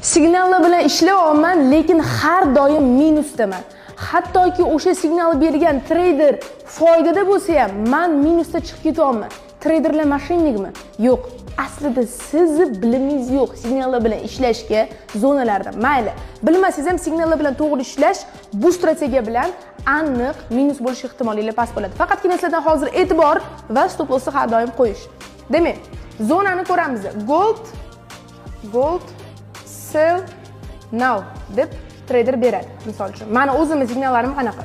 Signallar bilan ishlayapman, lekin har doim minusdaman. Hattoki o'sha signal bergan trader foydada bo'lsa ham, men minusda chiqib ketyapman. Traderlar moshinnikmi? Yo'q. Aslida sizni bilimingiz yo'q signallar bilan ishlashga zonalarda. Mayli, bilmasangiz ham signallar bilan to'g'ri ishlash bu strategiya bilan aniq minus bo'lish ehtimoliyati past bo'ladi. Faqatgina sizlardan hozir e'tibor va stop lossni har doim qo'yish. Demak, zonani ko'ramiz. Gold sell now deb trader beradi. Misol uchun, mana o'zimning signallarim qanaqa?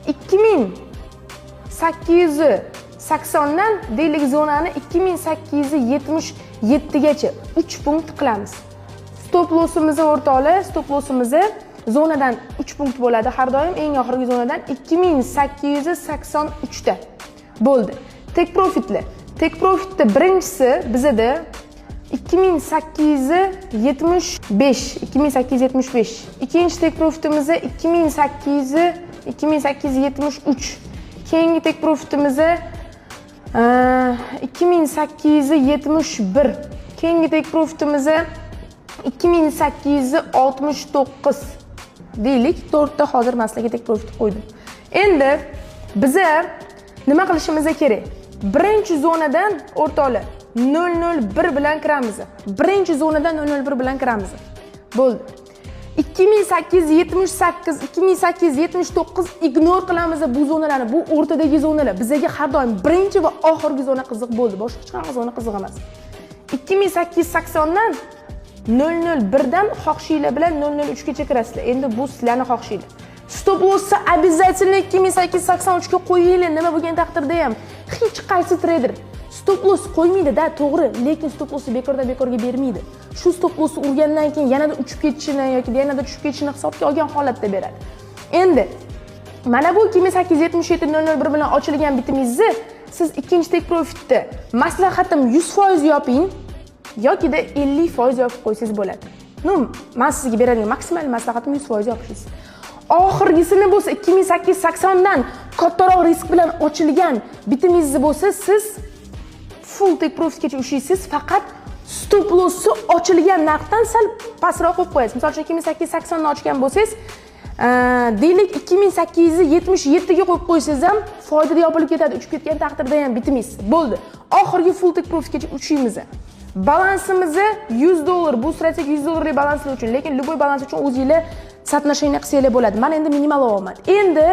2880 dan deylik zonani 2877 gacha 3 punkt qilamiz. Stop lossimizni o'rtoqlar, stop lossimizni zonadan 3 punkt bo'ladi har doim, eng oxirgi zonadan 2883 da bo'ldi. Take profitlar. Take profitda birinchisi bizada 2875. Ikkinchi take profitimiz 2873. Keyingi take profitimiz 2871. Keyingi take profitimiz 2869. Deylik, 4 ta hozir maslaga take profit qo'ydim. Endi biza nima qilishimiz kerak? Birinchi zonadan o'rtoqlar 001 bilan kiramiz. Birinchi zonadan 001 bilan kiramiz. Bo'ldi. 2878, 2879 ignore qilamiz bu zonalarni. Bu o'rtadagi zonalar. Bizga har doim birinchi va oxirgi zona qiziq bo'ldi. Boshqa hech qanaqa zona qiziq emas. 2880 dan 001 dan xohishinglar bilan 003 gacha kirasizlar. Endi bu sizlarning xohishinglar. Stop lossni обязательно 2883 ga qo'yinglar. Nima bo'lgan taqdirda ham hech qaysi trader stop loss qo'ymaydi-da, to'g'ri, lekin stop lossni bekorga bermaydi. Shu stop lossni urgandan keyin yanada uchib ketishini yoki yanada tushib ketishini hisobga olgan holatda beradi. Endi mana bu 2877.001 bilan ochilgan bitimingizni siz ikkinchi take profitda maslahatim 100% yoping yokida 50% yopib qo'ysangiz bo'ladi. Men sizga beradigan maksimal maslahatim 100% yopishingiz. Oxirgisini bo'lsa 2880 dan kattaroq risk bilan ochilgan bitimingiz bo'lsa, siz full take profitgacha ushlaysiz, faqat stop lossni ochilgan narxdan sal pastroq qo'yib qo'yasiz. Misol uchun 2880 dan ochgan bo'lsangiz, deylik 2877 ga qo'yib qo'ysangiz ham foydada yopilib ketadi. Uchib ketgan taqdirda ham bitimingiz. Bo'ldi. Oxirgi full take profitgacha uchishimiz. Balansimizni $100. Bu strategik $100 balanslar uchun, lekin любой balans uchun o'zingizlar satnashingni qilsanglar bo'ladi. Men endi minimal olyapman. Endi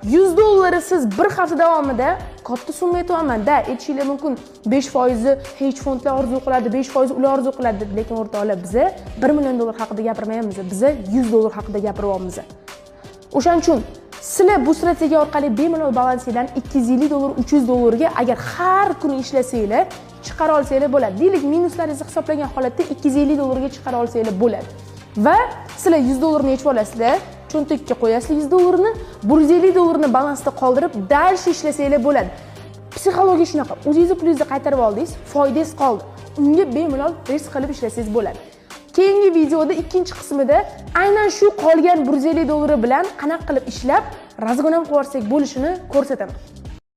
$100 siz bir hafta davomida katta summa aytyapman-da, aytishinglar mumkin. 5% hedge fondlar orzu qiladi, 5% ular orzu qiladi, lekin o'rtoqlar, biz $1 million haqida gapirmayapmiz. Biz $100 haqida gapiryapmiz. O'shaning uchun sizlar bu strategiya orqali bemalol balansingizdan $250, $300 ga agar har kuni ishlasanglar, chiqara olsanglar bo'ladi. Deylik, minuslaringizni hisoblagan holatda $250 ga chiqara olsanglar bo'ladi. Va sizlar $100 ni yechib olasizlar, cho'ntakka qo'yasizlar $100 ni, $150 ni balansda qoldirib, dalshi ishlasanglar bo'ladi. Psixologiya shunaqa. O'zingizni pulingizni qaytarib oldingiz, foydangiz qoldi. Unga bemalol risk qilib ishlasangiz bo'ladi. Keyingi videoda ikkinchi qismida aynan shu qolgan $150 bilan qanaqa qilib ishlab razgonam qilib olsak bo'lishini ko'rsataman.